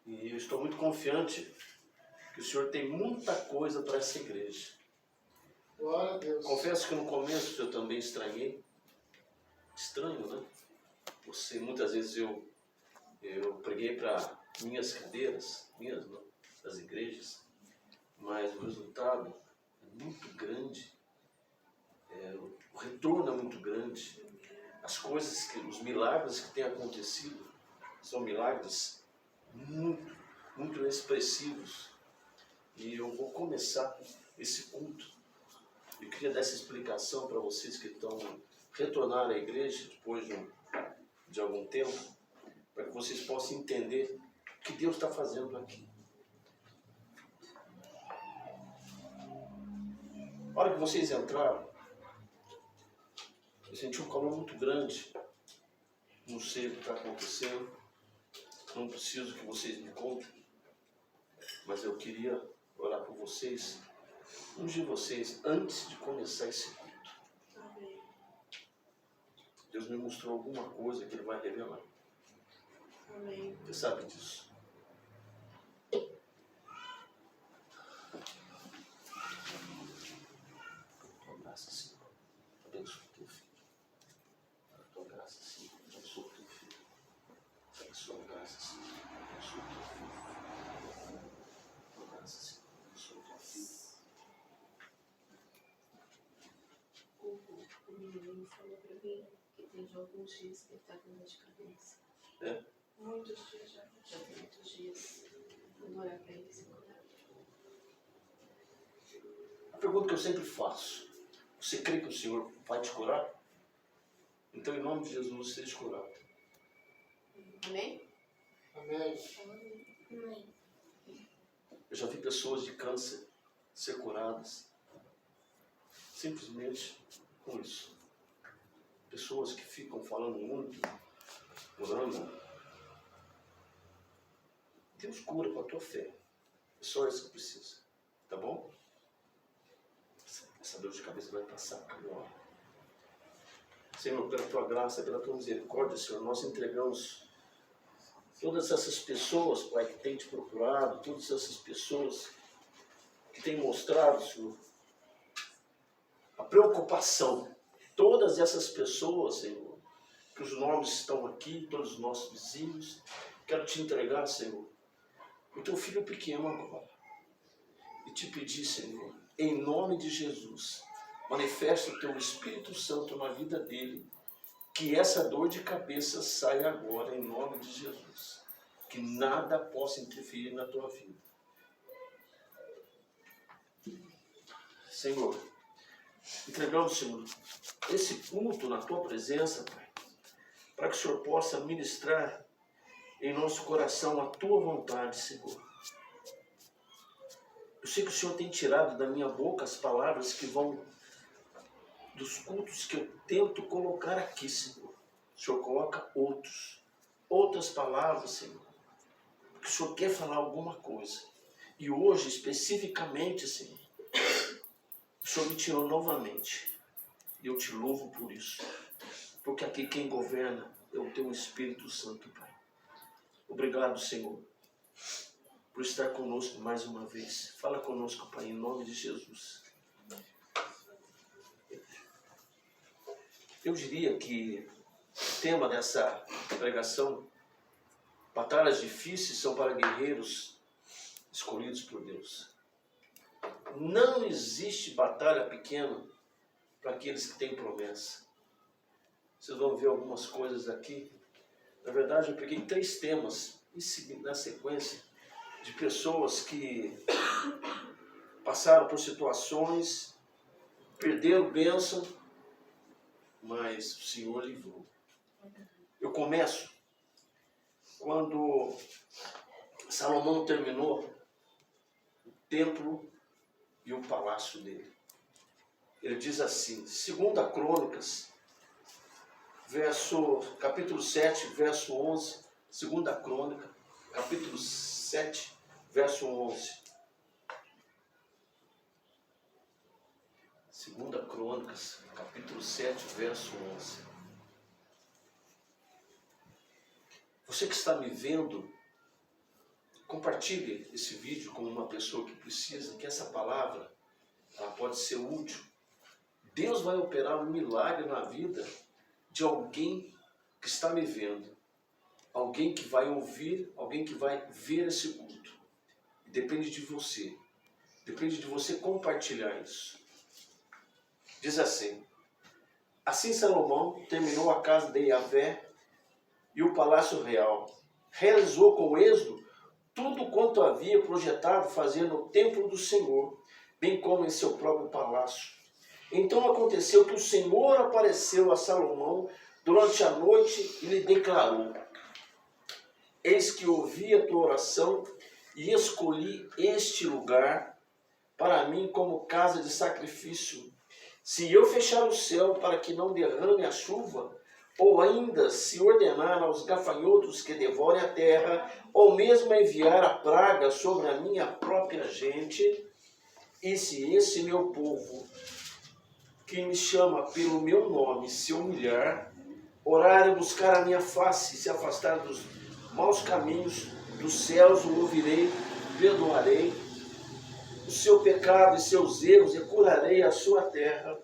E eu estou muito confiante que o Senhor tem muita coisa para essa igreja. Glória a Deus. Confesso que no começo eu também estranhei. Estranho, né? Você, muitas vezes eu preguei para minhas cadeiras, das igrejas, mas o resultado é muito grande. O retorno é muito grande. As coisas, os milagres que têm acontecido são milagres muito, muito expressivos. E eu vou começar esse culto. Eu queria dar essa explicação para vocês que estão retornando à igreja depois de algum tempo, para que vocês possam entender o que Deus está fazendo aqui. A hora que vocês entraram, eu senti um calor muito grande. Não sei o que está acontecendo. Não preciso que vocês me contem. Mas eu queria orar por vocês, ungir vocês antes de começar esse culto. Amém. Deus me mostrou alguma coisa que Ele vai revelar. Amém. Você sabe disso. Tua graça, Senhor. Abençoa o teu filho. Tua graça, Senhor. Abençoa o teu filho. Abençoa a graça, Senhor. Abençoa o teu filho. Tua graça, Senhor. Abençoa o teu filho. O menino falou para mim que tem já alguns dias que ele está com dor de cabeça. É? Muitos dias já. Já tem muitos dias. Vamos orar para ele se curar. A pergunta que eu sempre faço: você crê que o Senhor vai te curar? Então, em nome de Jesus, seja curado. Amém? Amém. Amém. Eu já vi pessoas de câncer ser curadas simplesmente com isso. Pessoas que ficam falando muito, orando. Deus cura com a tua fé. É só isso que precisa. Tá bom? Essa dor de cabeça vai passar agora. Senhor, pela tua graça, pela tua misericórdia, Senhor, nós entregamos todas essas pessoas, Pai, que têm te procurado, todas essas pessoas que têm mostrado, Senhor, a preocupação. Todas essas pessoas, Senhor, que os nomes estão aqui, todos os nossos vizinhos, quero te entregar, Senhor, o teu filho pequeno agora. E te pedir, Senhor, em nome de Jesus, manifesta o teu Espírito Santo na vida dele, que essa dor de cabeça saia agora, em nome de Jesus. Que nada possa interferir na tua vida. Senhor, entregamos, Senhor, esse culto na tua presença, Pai, para que o Senhor possa ministrar em nosso coração a tua vontade, Senhor. Eu sei que o Senhor tem tirado da minha boca as palavras que vão dos cultos que eu tento colocar aqui, Senhor. O Senhor coloca outras palavras, Senhor, porque o Senhor quer falar alguma coisa. E hoje, especificamente, Senhor, o Senhor me tirou novamente. E eu te louvo por isso. Porque aqui quem governa é o teu Espírito Santo, Pai. Obrigado, Senhor, por estar conosco mais uma vez. Fala conosco, Pai, em nome de Jesus. Eu diria que o tema dessa pregação, batalhas difíceis são para guerreiros escolhidos por Deus. Não existe batalha pequena para aqueles que têm promessa. Vocês vão ver algumas coisas aqui. Na verdade, eu peguei 3 temas na sequência de pessoas que passaram por situações, perderam bênção, mas o Senhor livrou. Eu começo quando Salomão terminou o templo e o palácio dele. Ele diz assim, 2 Crônicas, capítulo 7, verso 11, 2 Crônica, capítulo 7, verso 11. 2 Crônicas, capítulo 7, verso 11. Você que está me vendo Compartilhe esse vídeo com uma pessoa que precisa, que essa palavra ela pode ser útil. Deus vai operar um milagre na vida de alguém que está me vendo. Alguém que vai ouvir, alguém que vai ver esse culto. Depende de você. Depende de você compartilhar isso. Diz assim: assim Salomão terminou a casa de Yahvé e o palácio real. Realizou com êxito tudo quanto havia projetado fazer no templo do Senhor, bem como em seu próprio palácio. Então aconteceu que o Senhor apareceu a Salomão durante a noite e lhe declarou: eis que ouvi a tua oração e escolhi este lugar para mim como casa de sacrifício. Se eu fechar o céu para que não derrame a chuva, ou ainda se ordenar aos gafanhotos que devorem a terra, ou mesmo enviar a praga sobre a minha própria gente, e se esse meu povo, que me chama pelo meu nome, se humilhar, orar e buscar a minha face, e se afastar dos maus caminhos, dos céus o ouvirei, perdoarei o seu pecado e seus erros e curarei a sua terra.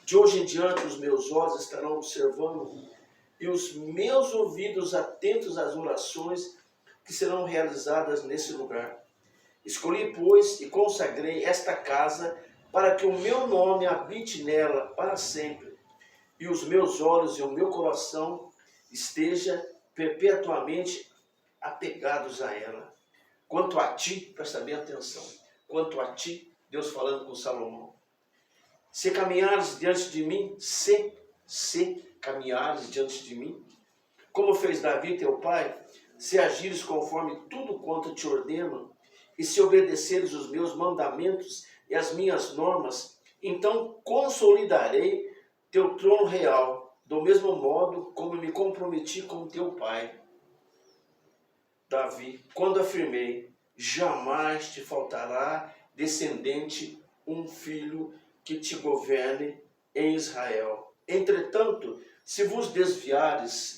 De hoje em diante os meus olhos estarão observando e os meus ouvidos atentos às orações que serão realizadas nesse lugar. Escolhi, pois, e consagrei esta casa para que o meu nome habite nela para sempre, e os meus olhos e o meu coração estejam perpetuamente apegados a ela. Quanto a ti, presta bem atenção, quanto a ti, Deus falando com Salomão, se caminhares diante de mim, se caminhares diante de mim, como fez Davi teu pai, se agires conforme tudo quanto te ordeno, e se obedeceres os meus mandamentos e as minhas normas, então consolidarei teu trono real, do mesmo modo como me comprometi com teu pai, Davi, quando afirmei: jamais te faltará descendente, um filho que te governe em Israel. Entretanto, se vos desviares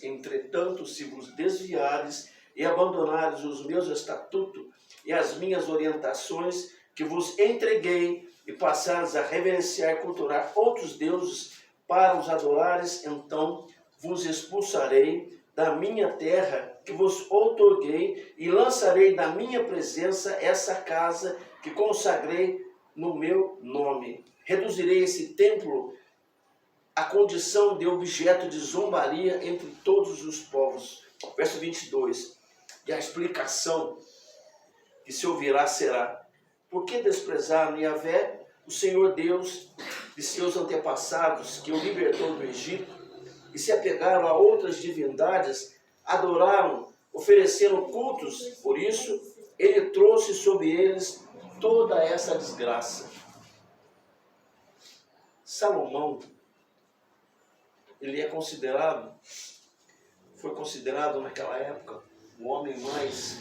e abandonares os meus estatutos e as minhas orientações que vos entreguei, e passares a reverenciar e cultuar outros deuses para os adorares, então vos expulsarei da minha terra que vos outorguei e lançarei da minha presença essa casa que consagrei no meu nome. Reduzirei esse templo à condição de objeto de zombaria entre todos os povos. Verso 22. E a explicação que se ouvirá será: por que desprezaram Yahvé, o Senhor Deus de seus antepassados, que o libertou do Egito, e se apegaram a outras divindades, adoraram, ofereceram cultos? Por isso, ele trouxe sobre eles toda essa desgraça. Salomão, ele foi considerado naquela época o homem mais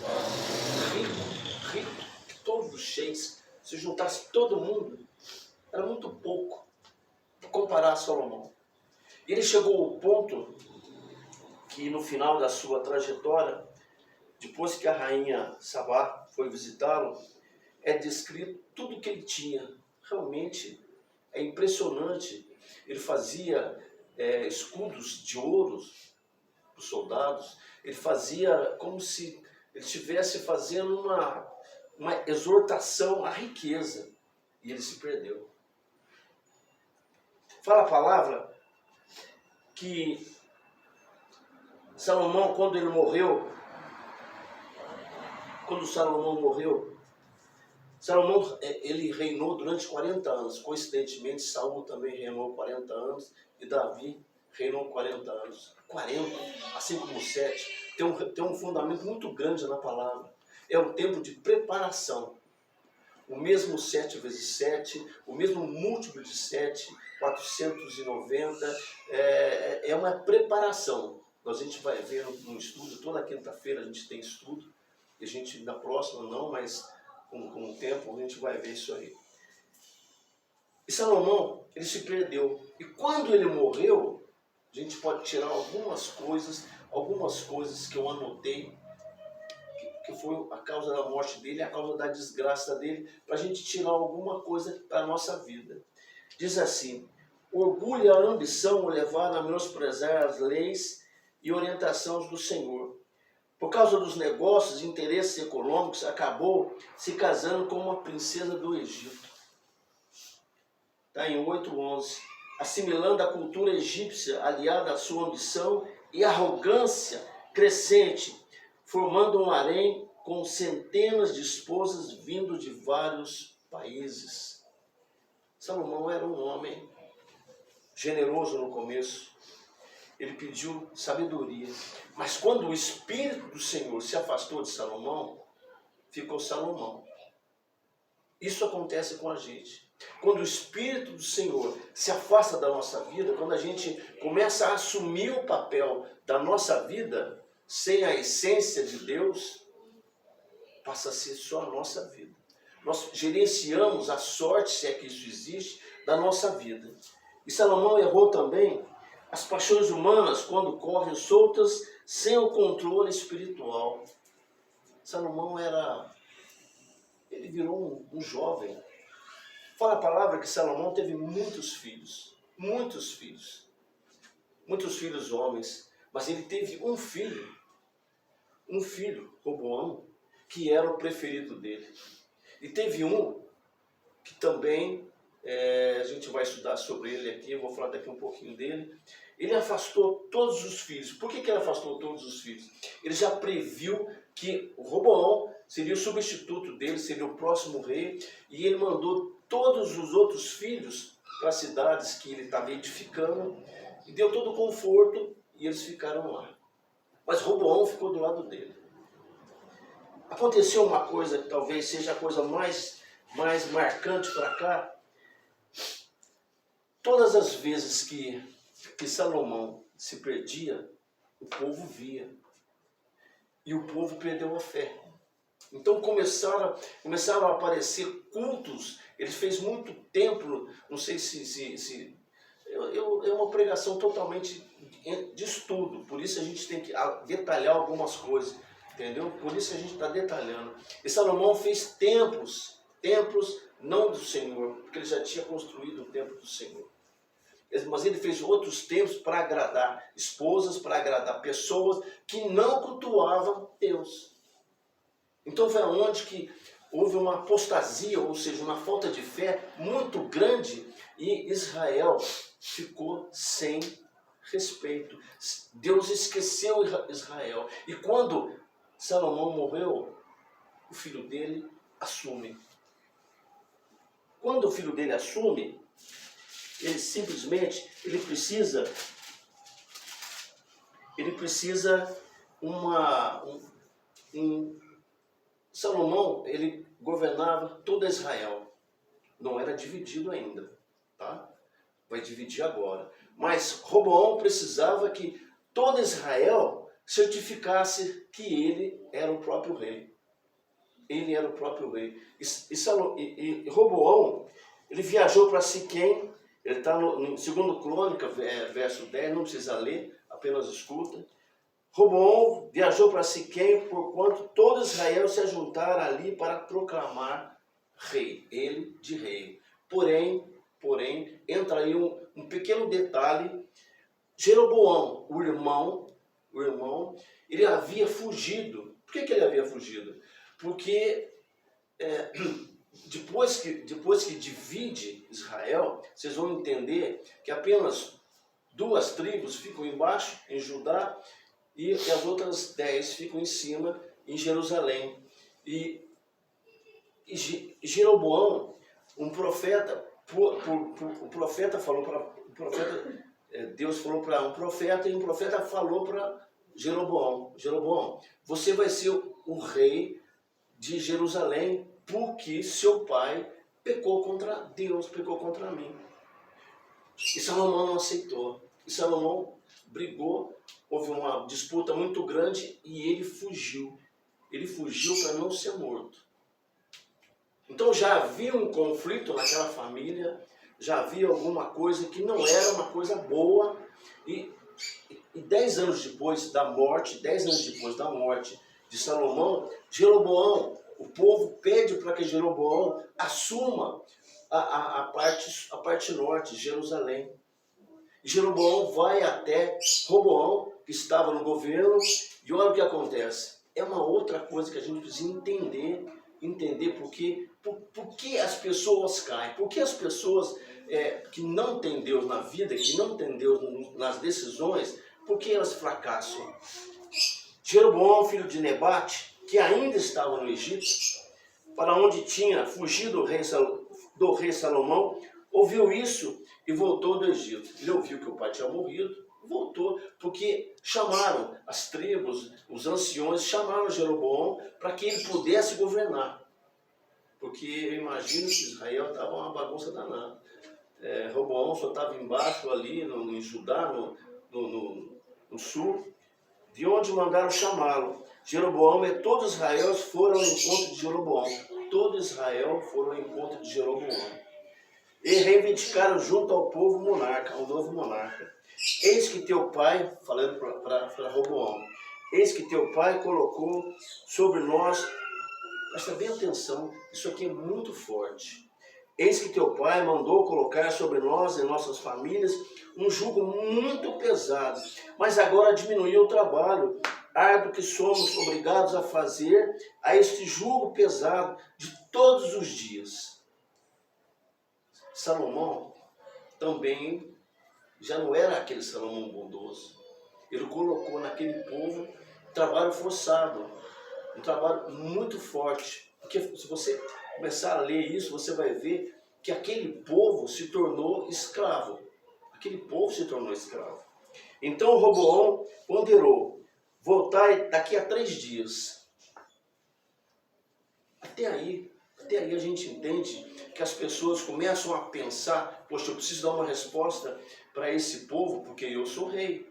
rico de todos os reis. Se juntasse todo mundo, era muito pouco para comparar a Salomão. Ele chegou ao ponto que no final da sua trajetória, depois que a rainha Sabá foi visitá-lo, é descrito tudo que ele tinha. Realmente é impressionante. Ele fazia escudos de ouro para os soldados. Ele fazia como se ele estivesse fazendo uma exortação à riqueza. E ele se perdeu. Fala a palavra que Salomão, quando Salomão morreu, ele reinou durante 40 anos. Coincidentemente, Saul também reinou 40 anos e Davi reinou 40 anos. 40, assim como 7, tem um fundamento muito grande na palavra. É um tempo de preparação. O mesmo 7 vezes 7, o mesmo múltiplo de 7, 490, é uma preparação. A gente vai ver no estudo, toda quinta-feira a gente tem estudo, e a gente, na próxima não, mas com o tempo a gente vai ver isso aí. E Salomão, ele se perdeu. E quando ele morreu, a gente pode tirar algumas coisas que eu anotei, que foi a causa da morte dele, a causa da desgraça dele, para a gente tirar alguma coisa da nossa vida. Diz assim: o orgulho e a ambição o levaram a menosprezar as leis e orientações do Senhor. Por causa dos negócios e interesses econômicos, acabou se casando com uma princesa do Egito. Está em 8:11. Assimilando a cultura egípcia, aliada à sua ambição e arrogância crescente, formando um harém com centenas de esposas vindo de vários países. Salomão era um homem generoso no começo. Ele pediu sabedoria. Mas quando o Espírito do Senhor se afastou de Salomão, ficou Salomão. Isso acontece com a gente. Quando o Espírito do Senhor se afasta da nossa vida, quando a gente começa a assumir o papel da nossa vida, sem a essência de Deus, passa a ser só a nossa vida. Nós gerenciamos a sorte, se é que isso existe, da nossa vida. E Salomão errou também as paixões humanas quando correm soltas sem o controle espiritual. Salomão ele virou um jovem. Fala a palavra que Salomão teve muitos filhos homens, mas ele teve um filho, Roboão, que era o preferido dele. E teve um que também, a gente vai estudar sobre ele aqui, eu vou falar daqui um pouquinho dele. Ele afastou todos os filhos. Por que ele afastou todos os filhos? Ele já previu que o Roboão seria o substituto dele, seria o próximo rei, e ele mandou todos os outros filhos para as cidades que ele estava edificando, e deu todo o conforto, e eles ficaram lá. Mas Roboão ficou do lado dele. Aconteceu uma coisa que talvez seja a coisa mais marcante para cá. Todas as vezes que Salomão se perdia, o povo via. E o povo perdeu a fé. Então começaram a aparecer cultos. Ele fez muito templo, não sei se é uma pregação totalmente de estudo. Por isso a gente tem que detalhar algumas coisas, entendeu? Por isso a gente está detalhando. E Salomão fez templos não do Senhor, porque ele já tinha construído o templo do Senhor. Mas ele fez outros templos para agradar esposas, para agradar pessoas que não cultuavam Deus. Então foi onde que houve uma apostasia, ou seja, uma falta de fé muito grande, e Israel ficou sem respeito. Deus esqueceu Israel. E quando Salomão morreu, o filho dele assume. Quando o filho dele assume, ele simplesmente, Salomão, ele governava toda Israel. Não era dividido ainda, tá? Vai dividir agora. Mas Roboão precisava que todo Israel certificasse que ele era o próprio rei. Ele era o próprio rei. E Roboão, ele viajou para Siquém. Ele está no 2 Crônica, verso 10, não precisa ler, apenas escuta. Roboão viajou para Siquém, porquanto todo Israel se ajuntara ali para proclamar rei, ele de rei. Porém, entra aí um pequeno detalhe. Jeroboão, o irmão, ele havia fugido. Por que ele havia fugido? Porque depois que divide Israel, vocês vão entender que apenas 2 tribos ficam embaixo, em Judá, e as outras 10 ficam em cima, em Jerusalém. E Jeroboão, um profeta, Deus falou para um profeta, e um profeta falou para Jeroboão: Jeroboão, você vai ser o rei de Jerusalém, porque seu pai pecou contra Deus, pecou contra mim. E Salomão não aceitou. E Salomão brigou, houve uma disputa muito grande e ele fugiu. Ele fugiu para não ser morto. Então já havia um conflito naquela família, já havia alguma coisa que não era uma coisa boa. E 10 anos depois da morte de Salomão, Jeroboão, o povo pede para que Jeroboão assuma a parte norte, Jerusalém. Jeroboão vai até Roboão, que estava no governo, e olha o que acontece. É uma outra coisa que a gente precisa entender por que as pessoas caem, por que as pessoas que não têm Deus na vida, que não têm Deus nas decisões, por que elas fracassam. Jeroboão, filho de Nebate, que ainda estava no Egito, para onde tinha fugido do rei Salomão, ouviu isso e voltou do Egito. Ele ouviu que o pai tinha morrido, voltou, porque chamaram as tribos, os anciões, chamaram Jeroboão para que ele pudesse governar. Porque eu imagino que Israel estava uma bagunça danada. Roboão só estava embaixo ali, em Judá, no sul, de onde mandaram chamá-lo. Jeroboão e todo Israel foram ao encontro de Jeroboão. Todo Israel foram ao encontro de Jeroboão. E reivindicaram junto ao povo monarca, ao novo monarca. Eis que teu pai, falando para Roboão, eis que teu pai colocou sobre nós, presta bem atenção, isso aqui é muito forte. Eis que teu pai mandou colocar sobre nós e nossas famílias um jugo muito pesado, mas agora diminuiu o trabalho árduo que somos obrigados a fazer a este jugo pesado de todos os dias. Salomão também já não era aquele Salomão bondoso. Ele colocou naquele povo um trabalho forçado, um trabalho muito forte. Porque se você começar a ler isso, você vai ver que aquele povo se tornou escravo. Aquele povo se tornou escravo. Então Roboão ponderou, voltar daqui a 3 dias. Até aí a gente entende que as pessoas começam a pensar, poxa, eu preciso dar uma resposta para esse povo, porque eu sou rei.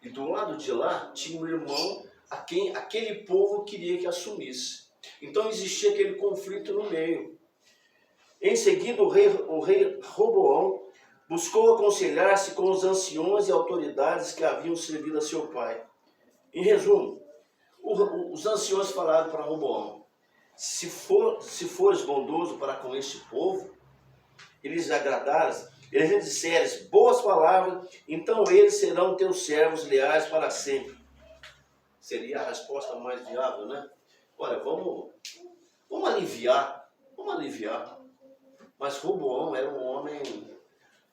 E do lado de lá tinha um irmão a quem aquele povo queria que assumisse. Então existia aquele conflito no meio. Em seguida o rei Roboão buscou aconselhar-se com os anciões e autoridades que haviam servido a seu pai. Em resumo, os anciões falaram para Roboão, se fores bondoso para com este povo, eles agradares, eles disseres boas palavras, então eles serão teus servos leais para sempre. Seria a resposta mais viável, né? Olha, vamos aliviar. Mas Roboão era um homem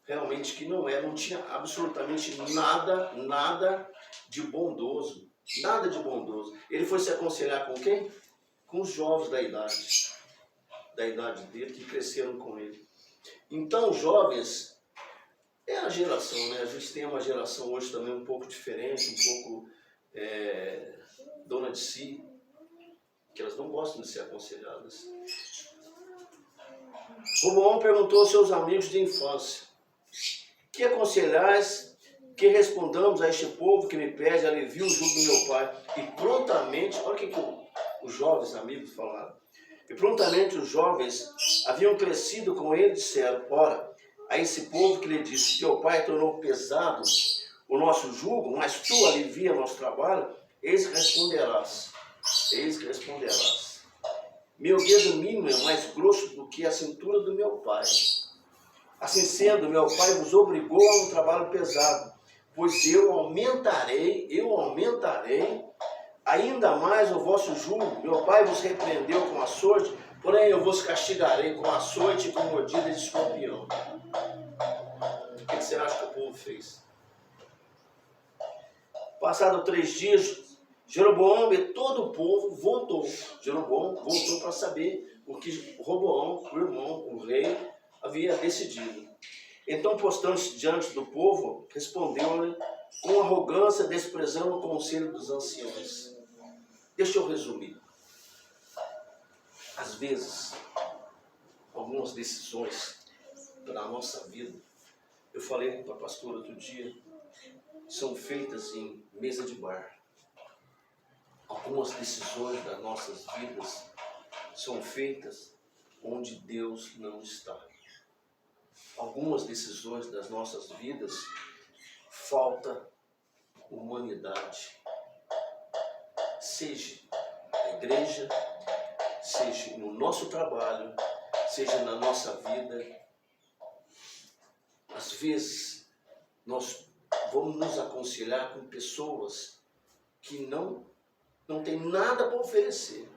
realmente que não tinha absolutamente nada de bondoso. Nada de bondoso. Ele foi se aconselhar com quem? Com os jovens da idade dele, que cresceram com ele. Então, os jovens, é a geração, né? A gente tem uma geração hoje também um pouco diferente, um pouco dona de si, que elas não gostam de ser aconselhadas. Roboão perguntou aos seus amigos de infância, que aconselhais que respondamos a este povo que me pede alivio o jugo do meu pai? E prontamente, olha o que os jovens amigos falaram. E prontamente os jovens haviam crescido com ele e disseram, ora, a esse povo que lhe disse, teu pai tornou pesado o nosso jugo, mas tu alivia nosso trabalho, eis que responderás. Meu dedo mínimo é mais grosso do que a cintura do meu pai. Assim sendo, meu pai vos obrigou a um trabalho pesado, pois eu aumentarei ainda mais o vosso jugo. Meu pai vos repreendeu com açoite, porém eu vos castigarei com açoite e com mordida de escorpião. O que você acha que o povo fez? Passado 3 dias, Jeroboão e todo o povo voltou. Jeroboão voltou para saber o que Roboão, o irmão, o rei, havia decidido. Então, postando-se diante do povo, respondeu-lhe com arrogância, desprezando o conselho dos anciões. Deixa eu resumir. Às vezes, algumas decisões da nossa vida, eu falei para a pastora outro dia, são feitas em mesa de bar. Algumas decisões das nossas vidas são feitas onde Deus não está. Algumas decisões das nossas vidas falta humanidade. Seja igreja, seja no nosso trabalho, seja na nossa vida. Às vezes, nós vamos nos aconselhar com pessoas que não têm nada para oferecer.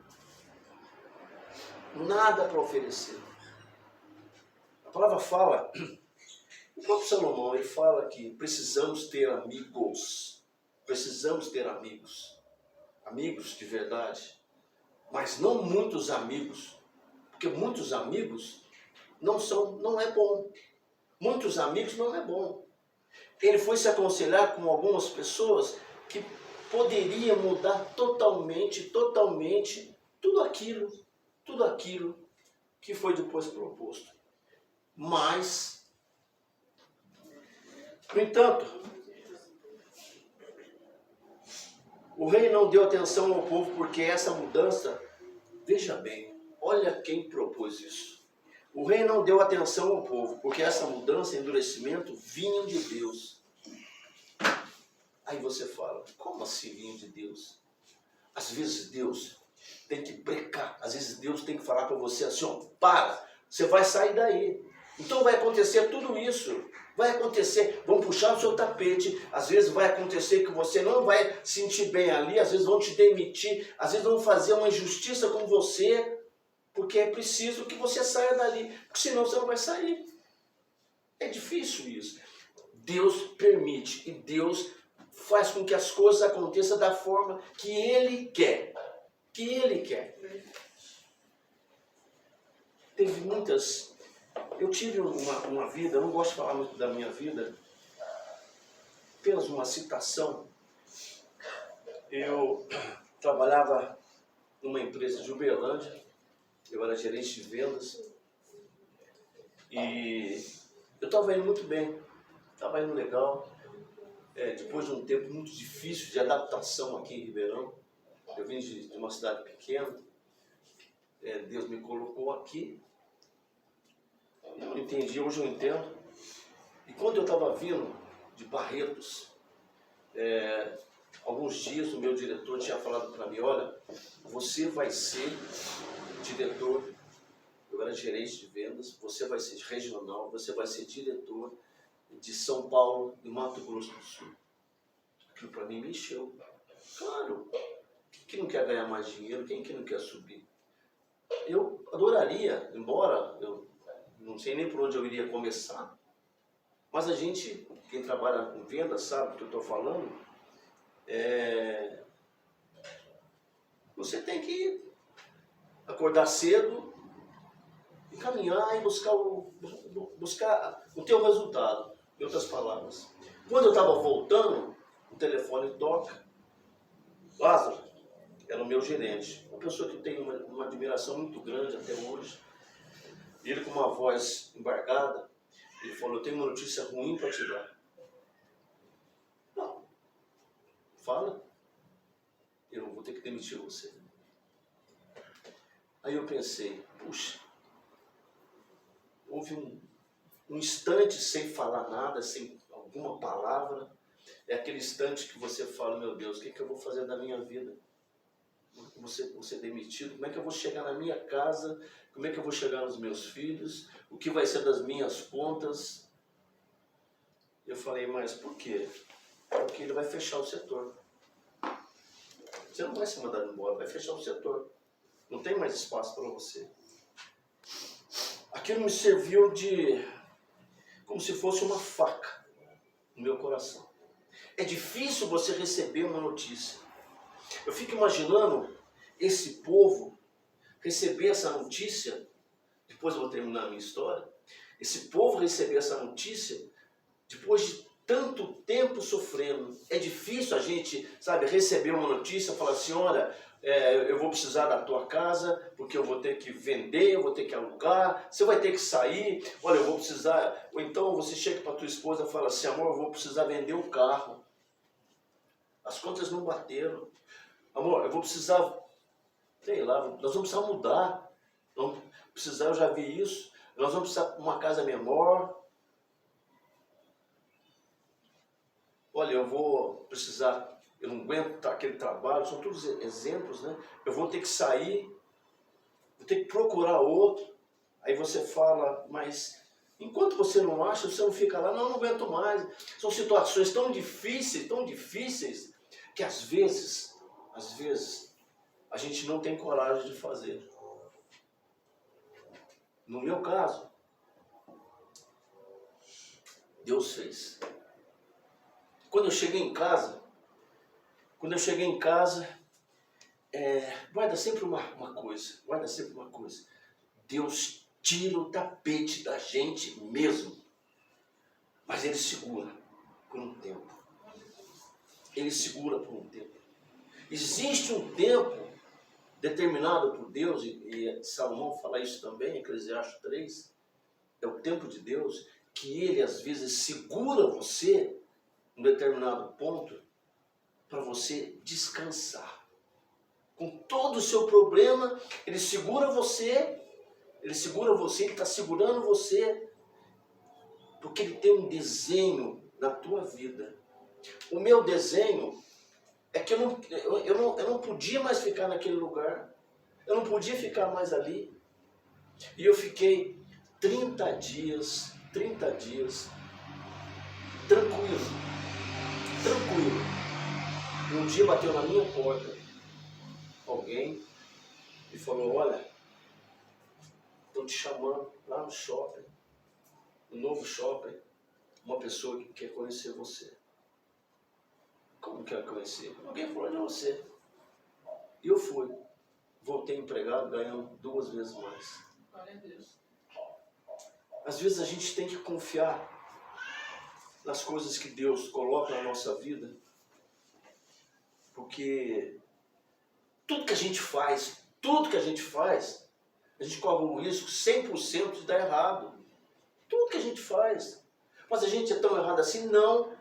Nada para oferecer. A palavra fala, o próprio Salomão, ele fala que precisamos ter amigos. Precisamos ter amigos. Amigos de verdade. Mas não muitos amigos. Porque muitos amigos não é bom. Muitos amigos não é bom. Ele foi se aconselhar com algumas pessoas que poderiam mudar totalmente tudo aquilo que foi depois proposto. Mas, no entanto, o rei não deu atenção ao povo porque essa mudança, veja bem, olha quem propôs isso. O rei não deu atenção ao povo, porque essa mudança e endurecimento vinham de Deus. Aí você fala, como assim vinham de Deus? Às vezes Deus tem que brecar, às vezes Deus tem que falar para você assim, ó, para, você vai sair daí. Então vai acontecer tudo isso, vai acontecer, vão puxar o seu tapete, às vezes vai acontecer que você não vai sentir bem ali, às vezes vão te demitir, às vezes vão fazer uma injustiça com você, porque é preciso que você saia dali, porque senão você não vai sair. É difícil isso. Deus permite e Deus faz com que as coisas aconteçam da forma que Ele quer. Que Ele quer. Teve muitas... Eu tive uma vida, eu não gosto de falar muito da minha vida, apenas uma citação. Eu trabalhava numa empresa de Uberlândia, eu era gerente de vendas e eu estava indo muito bem, estava indo legal. Depois de um tempo muito difícil de adaptação aqui em Ribeirão, eu vim de uma cidade pequena, Deus me colocou aqui, eu não entendi, hoje eu entendo. E quando eu estava vindo de Barretos, alguns dias o meu diretor tinha falado para mim, olha, você vai ser diretor, eu era gerente de vendas, você vai ser regional, você vai ser diretor de São Paulo e Mato Grosso do Sul. Aquilo para mim mexeu. Claro, quem não quer ganhar mais dinheiro, quem que não quer subir? Eu adoraria, embora eu não sei nem por onde eu iria começar, mas a gente, quem trabalha com vendas, sabe o que eu estou falando, você tem que acordar cedo e caminhar e buscar o teu resultado. Em outras palavras, quando eu estava voltando, o telefone toca. Lázaro era o meu gerente, uma pessoa que eu tenho uma admiração muito grande até hoje. Ele com uma voz embargada, ele falou, eu tenho uma notícia ruim para te dar. Não, fala, eu não vou ter que demitir você. Aí eu pensei, puxa, houve um instante sem falar nada, sem alguma palavra. É aquele instante que você fala, meu Deus, o que eu vou fazer da minha vida? Vou ser demitido? Como é que eu vou chegar na minha casa? Como é que eu vou chegar nos meus filhos? O que vai ser das minhas contas? Eu falei, mas por quê? Porque ele vai fechar o setor. Você não vai ser mandado embora, vai fechar o setor. Não tem mais espaço para você. Aquilo me serviu como se fosse uma faca no meu coração. É difícil você receber uma notícia. Eu fico imaginando esse povo receber essa notícia, depois eu vou terminar a minha história, esse povo receber essa notícia depois de tanto tempo sofrendo. É difícil a gente, receber uma notícia e falar assim, olha, eu vou precisar da tua casa, porque eu vou ter que vender, eu vou ter que alugar, você vai ter que sair, olha, eu vou precisar... Ou então você chega para tua esposa e fala assim, amor, eu vou precisar vender o carro. As contas não bateram. Amor, eu vou precisar, sei lá, nós vamos precisar mudar. Vamos precisar, eu já vi isso, nós vamos precisar de uma casa menor. Olha, eu vou precisar eu não aguento aquele trabalho, são todos exemplos, né? Eu vou ter que sair, vou ter que procurar outro. Aí você fala, mas enquanto você não acha, você não fica lá, não aguento mais. São situações tão difíceis, que às vezes, a gente não tem coragem de fazer. No meu caso, Deus fez. Quando eu cheguei em casa, guarda sempre uma coisa. Deus tira o tapete da gente mesmo, mas Ele segura por um tempo. Existe um tempo determinado por Deus, e Salomão fala isso também, Eclesiastes 3, é o tempo de Deus, que Ele às vezes segura você em um determinado ponto para você descansar. Com todo o seu problema, Ele segura você, Ele está segurando você, porque Ele tem um desenho na tua vida. O meu desenho é que eu não podia mais ficar naquele lugar, eu não podia ficar mais ali. E eu fiquei 30 dias tranquilo. E um dia bateu na minha porta alguém e falou, olha, estão te chamando lá no shopping, no novo shopping, uma pessoa que quer conhecer você. Como quer conhecer? Alguém falou de você. E eu fui. Voltei empregado, ganhando 2 vezes mais. Glória a Deus. Às vezes a gente tem que confiar nas coisas que Deus coloca na nossa vida, porque tudo que a gente faz, a gente corre o risco 100% de dar errado. Tudo que a gente faz. Mas a gente é tão errado assim? Não.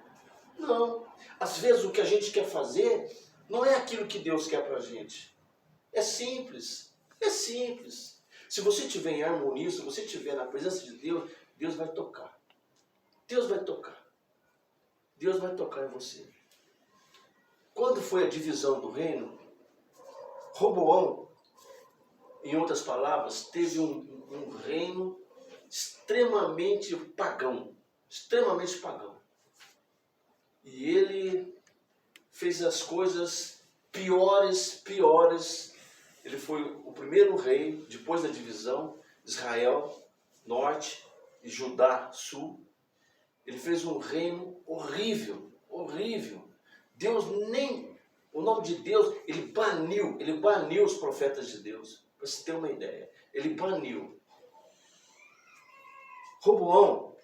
Às vezes o que a gente quer fazer não é aquilo que Deus quer pra gente. É simples. Se você estiver em harmonia, se você estiver na presença de Deus, Deus vai tocar. Deus vai tocar em você. Quando foi a divisão do reino, Roboão, em outras palavras, teve um reino extremamente pagão. E ele fez as coisas piores. Ele foi o primeiro rei, depois da divisão, Israel, norte, e Judá, sul. Ele fez um reino horrível. Deus o nome de Deus, ele baniu os profetas de Deus. Para você ter uma ideia, ele baniu. Roboão,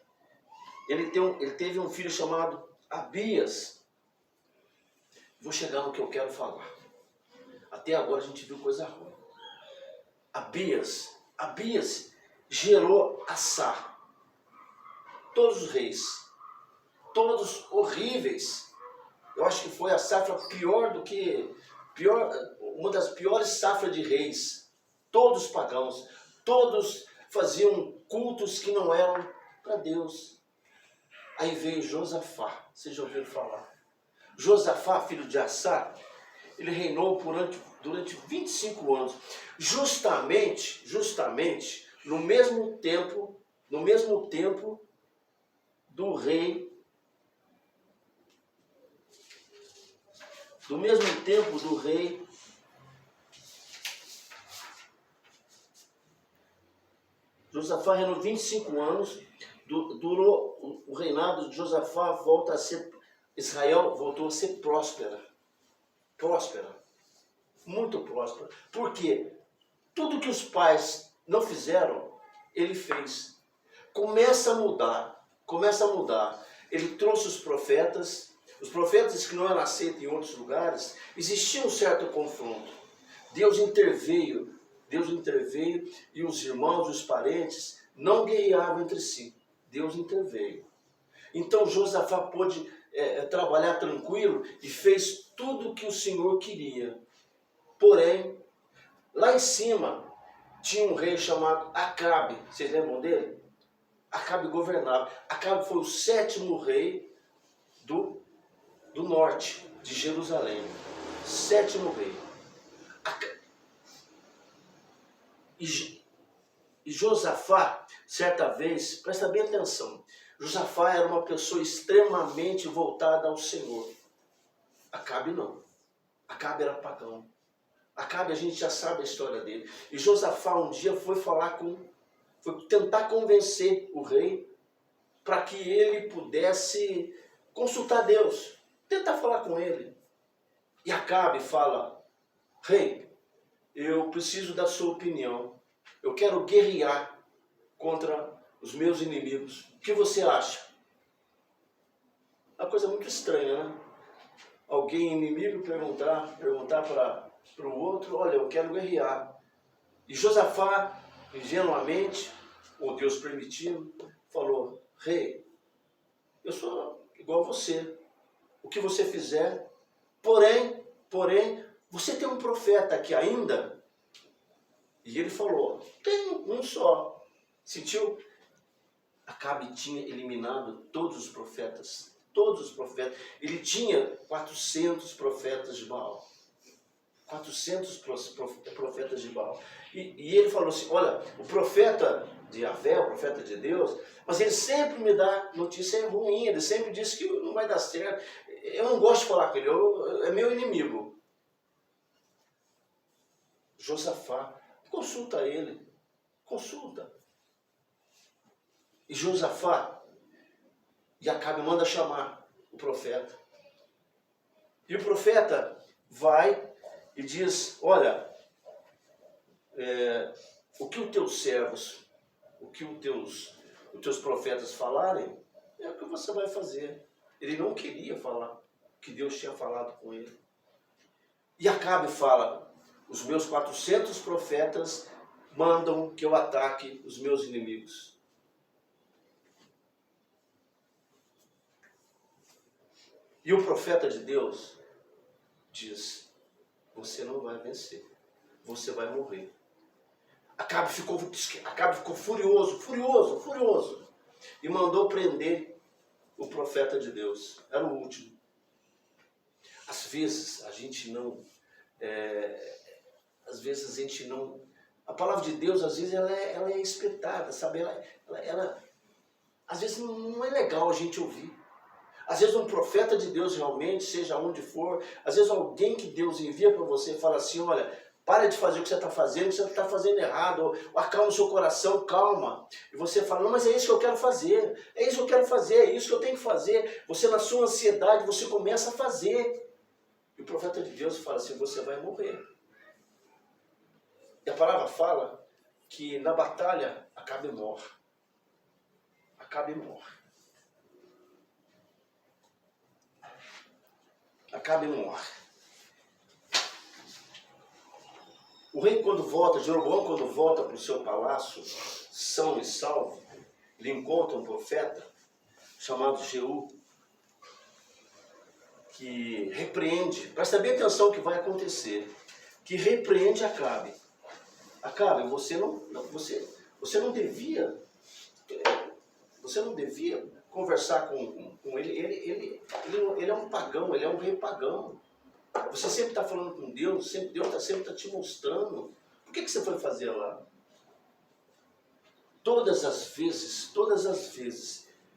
ele teve um filho chamado Abias. Vou chegar no que eu quero falar. Até agora a gente viu coisa ruim. Abias gerou Asa. Todos os reis, todos horríveis. Eu acho que foi a safra uma das piores safras de reis. Todos pagãos, todos faziam cultos que não eram para Deus. Aí veio Josafá, vocês já ouviram falar? Josafá, filho de Asa, ele reinou durante 25 anos, justamente no mesmo tempo do rei Josafá reinou 25 anos, durou o reinado de Josafá, Israel voltou a ser próspera, muito próspera. Por quê? Tudo que os pais não fizeram, ele fez. Começa a mudar. Ele trouxe os profetas que não eram aceitos em outros lugares, existia um certo confronto. Deus interveio e os irmãos, os parentes, não guerreavam entre si. Deus interveio. Então Josafá pôde trabalhar tranquilo e fez tudo o que o Senhor queria. Porém, lá em cima tinha um rei chamado Acabe. Vocês lembram dele? Acabe governava. Acabe foi o 7º rei do norte de Jerusalém, 7º rei. E Josafá, certa vez, presta bem atenção, Josafá era uma pessoa extremamente voltada ao Senhor. Acabe não. Acabe era pagão. Acabe, a gente já sabe a história dele. E Josafá um dia foi tentar convencer o rei para que ele pudesse consultar Deus, tentar falar com ele. E Acabe fala: rei, eu preciso da sua opinião. Eu quero guerrear contra os meus inimigos. O que você acha? Uma coisa muito estranha, né? Alguém inimigo perguntar para o outro: olha, eu quero guerrear. E Josafá, ingenuamente, ou Deus permitindo, falou: rei, eu sou igual a você. O que você fizer, porém, você tem um profeta aqui ainda? E ele falou: tem um só. Sentiu? Acabe tinha eliminado todos os profetas. Todos os profetas. Ele tinha 400 profetas de Baal. 400 profetas de Baal. E ele falou assim: olha, o profeta de Yahvé, o profeta de Deus, mas ele sempre me dá notícia ruim, ele sempre diz que não vai dar certo. Eu não gosto de falar com ele, é meu inimigo. Josafá, consulta ele, consulta. E Josafá, e Acabe manda chamar o profeta. E o profeta vai e diz: olha, o que os teus servos, o que os teus profetas falarem, é o que você vai fazer. Ele não queria falar o que Deus tinha falado com ele. E Acabe fala: os meus 400 profetas mandam que eu ataque os meus inimigos. E o profeta de Deus diz: você não vai vencer, você vai morrer. Acabe ficou furioso, e mandou prender o profeta de Deus. Era o último. Às vezes a gente não, a palavra de Deus às vezes ela é espetada, sabe? Ela às vezes não é legal a gente ouvir. Às vezes um profeta de Deus realmente, seja onde for, às vezes alguém que Deus envia para você fala assim: olha, para de fazer o que você está fazendo, você está fazendo errado, ou acalma o seu coração, calma. E você fala: não, mas é isso que eu quero fazer, é isso que eu quero fazer, é isso que eu tenho que fazer. Você, na sua ansiedade, você começa a fazer. E o profeta de Deus fala assim: você vai morrer. E a palavra fala que na batalha Acabe morre. Acabe morre. Acabe morre. O rei quando volta, Jeroboão quando volta para o seu palácio, são e salvo, ele encontra um profeta chamado Jeú, que repreende, presta bem atenção o que vai acontecer, que repreende Acabe. Acabe, você não devia conversar com ele. Ele é um pagão, ele é um rei pagão. Você sempre está falando com Deus, Deus sempre está te mostrando. Por que você foi fazer lá? Todas as vezes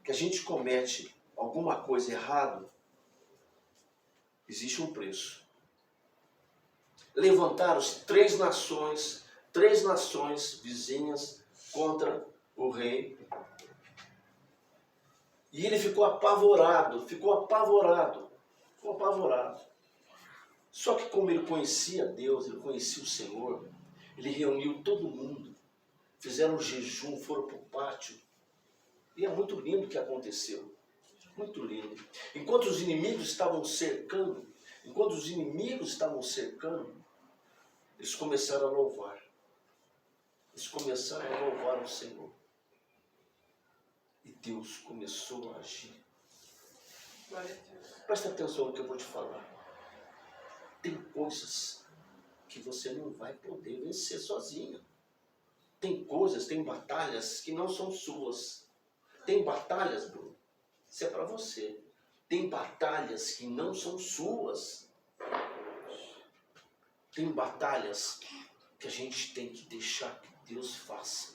que a gente comete alguma coisa errada, existe um preço. Levantaram-se três nações vizinhas contra o rei. E ele ficou apavorado. Só que como ele conhecia Deus, ele conhecia o Senhor, ele reuniu todo mundo, fizeram um jejum, foram para o pátio. E é muito lindo o que aconteceu. Muito lindo. Enquanto os inimigos estavam cercando, eles começaram a louvar. Eles começaram a louvar o Senhor. E Deus começou a agir. Presta atenção no que eu vou te falar. Tem coisas que você não vai poder vencer sozinho. Tem batalhas que não são suas. Tem batalhas, Bruno, isso é para você. Tem batalhas que não são suas. Tem batalhas que a gente tem que deixar que Deus faça.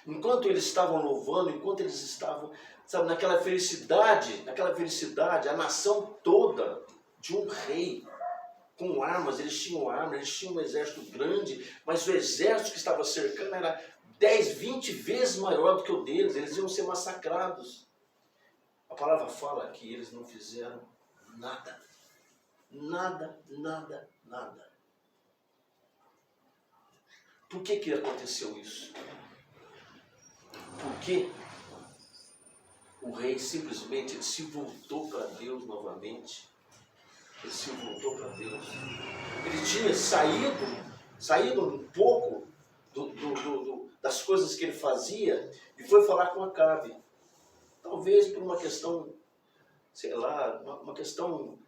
Enquanto eles estavam louvando, enquanto eles estavam, sabe, naquela felicidade, a nação toda de um rei, com armas, eles tinham um exército grande, mas o exército que estava cercando era 10, 20 vezes maior do que o deles, eles iam ser massacrados. A palavra fala que eles não fizeram nada. Nada, nada, nada. Por que aconteceu isso? Porque o rei simplesmente se voltou para Deus novamente. Ele se voltou para Deus. Ele tinha saído um pouco das coisas que ele fazia e foi falar com Acabe. Talvez por uma questão, sei lá, uma questão,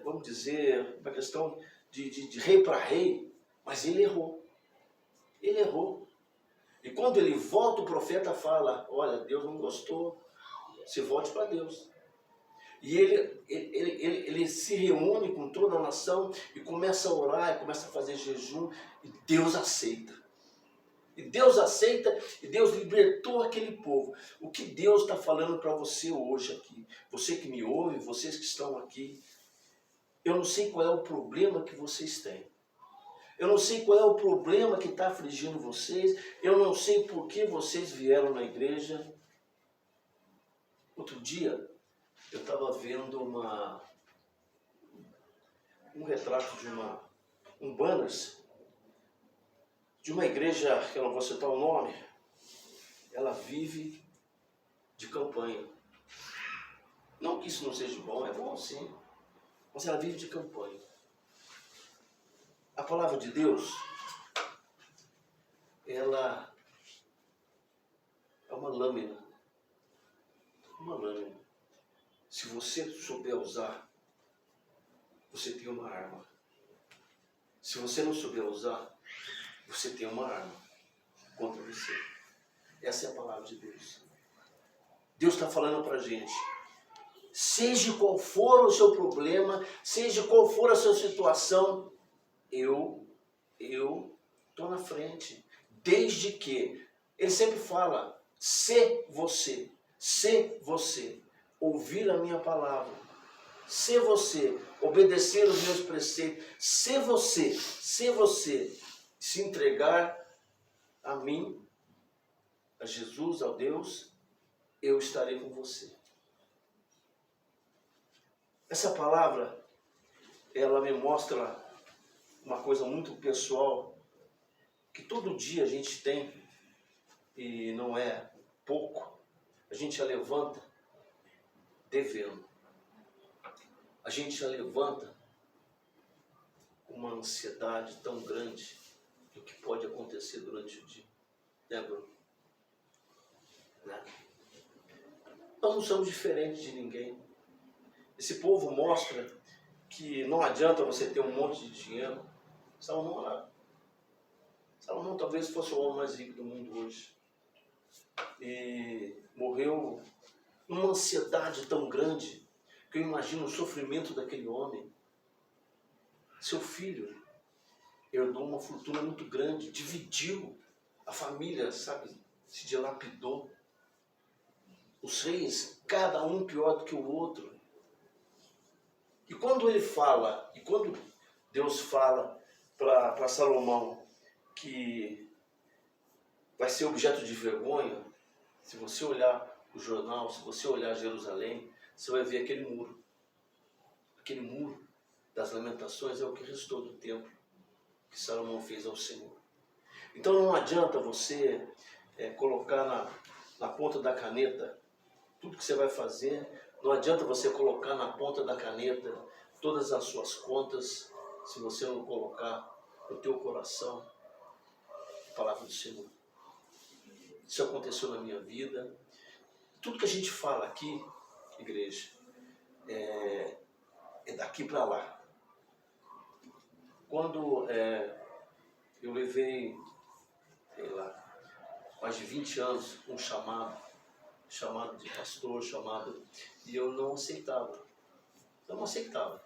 vamos dizer, uma questão de rei para rei, mas ele errou. Ele errou. E quando ele volta, o profeta fala, olha, Deus não gostou, se volte para Deus. E ele se reúne com toda a nação e começa a orar, e começa a fazer jejum, e Deus aceita. E Deus aceita, e Deus libertou aquele povo. O que Deus está falando para você hoje aqui, você que me ouve, vocês que estão aqui, eu não sei qual é o problema que vocês têm. Eu não sei qual é o problema que está afligindo vocês, eu não sei por que vocês vieram na igreja. Outro dia, eu estava vendo um retrato de um banners de uma igreja, que eu não vou citar o nome, ela vive de campanha. Não que isso não seja bom, é bom sim, mas ela vive de campanha. A palavra de Deus, ela é uma lâmina. Uma lâmina. Se você souber usar, você tem uma arma. Se você não souber usar, você tem uma arma contra você. Essa é a palavra de Deus. Deus está falando para a gente. Seja qual for o seu problema, seja qual for a sua situação, eu estou na frente. Desde que, ele sempre fala, se você ouvir a minha palavra, se você obedecer os meus preceitos, se você se entregar a mim, a Jesus, a Deus, eu estarei com você. Essa palavra, ela me mostra uma coisa muito pessoal, que todo dia a gente tem, e não é pouco, a gente já levanta devendo. A gente já levanta com uma ansiedade tão grande do que pode acontecer durante o dia. Né, Bruno? Né? Nós não somos diferentes de ninguém. Esse povo mostra que não adianta você ter um monte de dinheiro. Salomão talvez fosse o homem mais rico do mundo hoje. E morreu numa ansiedade tão grande que eu imagino o sofrimento daquele homem. Seu filho herdou uma fortuna muito grande, dividiu a família, sabe, se dilapidou. Os reis, cada um pior do que o outro. E quando ele fala, e quando Deus fala para Salomão que vai ser objeto de vergonha, se você olhar o jornal, se você olhar Jerusalém, você vai ver aquele muro. Aquele muro das lamentações é o que restou do templo que Salomão fez ao Senhor. Então não adianta você colocar na ponta da caneta tudo que você vai fazer, não adianta você colocar na ponta da caneta todas as suas contas, se você não colocar no teu coração a palavra do Senhor. Isso aconteceu na minha vida. Tudo que a gente fala aqui, igreja, é daqui para lá. Quando eu levei, sei lá, mais de 20 anos um chamado, chamado de pastor, chamado... E eu não aceitava. Não aceitava.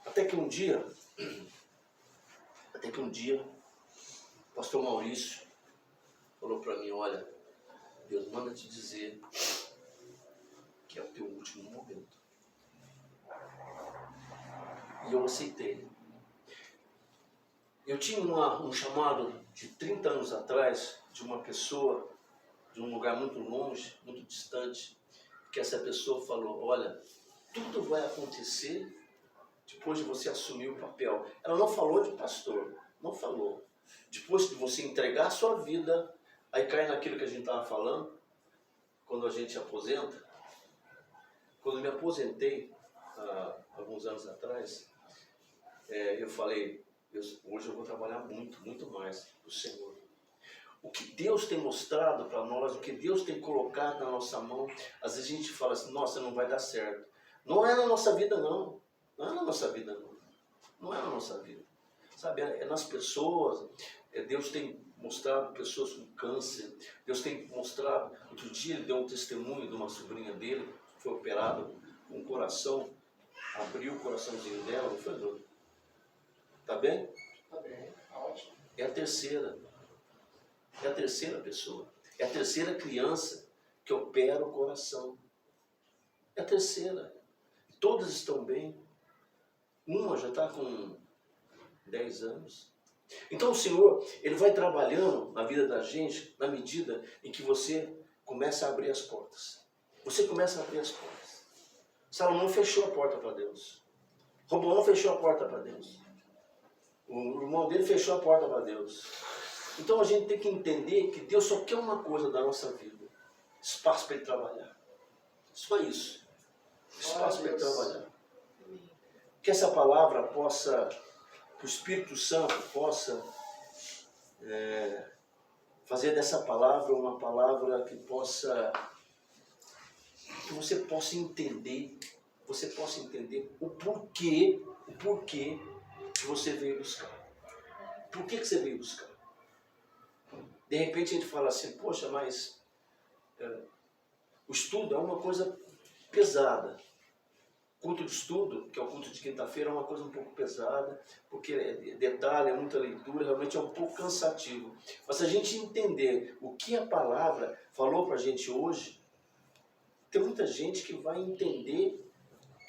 Até que um dia, o pastor Maurício falou para mim, olha, Deus manda te dizer que é o teu último momento. E eu aceitei. Eu tinha um chamado de 30 anos atrás, de uma pessoa, de um lugar muito longe, muito distante, que essa pessoa falou, olha, tudo vai acontecer depois de você assumir o papel. Ela não falou de pastor, não falou. Depois de você entregar a sua vida, aí cai naquilo que a gente estava falando, quando a gente se aposenta. Quando eu me aposentei, há alguns anos atrás, eu falei, hoje eu vou trabalhar muito, muito mais para o Senhor. O que Deus tem mostrado para nós, o que Deus tem colocado na nossa mão, às vezes a gente fala assim, nossa, não vai dar certo. Não é na nossa vida, não. Não é na nossa vida, não. Não é na nossa vida. Sabe, é nas pessoas. Deus tem mostrado pessoas com câncer. Deus tem mostrado, outro dia ele deu um testemunho de uma sobrinha dele, que foi operada com o coração, abriu o coraçãozinho dela, não foi doido? Tá bem? Tá bem, ótimo. É a terceira pessoa. É a terceira criança que opera o coração. É a terceira. Todas estão bem. Uma já está com 10 anos. Então o Senhor, Ele vai trabalhando na vida da gente na medida em que você começa a abrir as portas. Você começa a abrir as portas. Salomão fechou a porta para Deus. Roboão fechou a porta para Deus. O irmão dele fechou a porta para Deus. Então a gente tem que entender que Deus só quer uma coisa da nossa vida. Espaço para Ele trabalhar. Só isso. Espaço para Ele trabalhar. Que essa palavra possa, que o Espírito Santo possa fazer dessa palavra uma palavra que possa, que você possa entender o porquê que você veio buscar. Por que você veio buscar? De repente a gente fala assim, poxa, mas o estudo é uma coisa pesada. Culto de estudo, que é o culto de quinta-feira, é uma coisa um pouco pesada, porque é detalhe, é muita leitura, realmente é um pouco cansativo. Mas se a gente entender o que a palavra falou para a gente hoje, tem muita gente que vai entender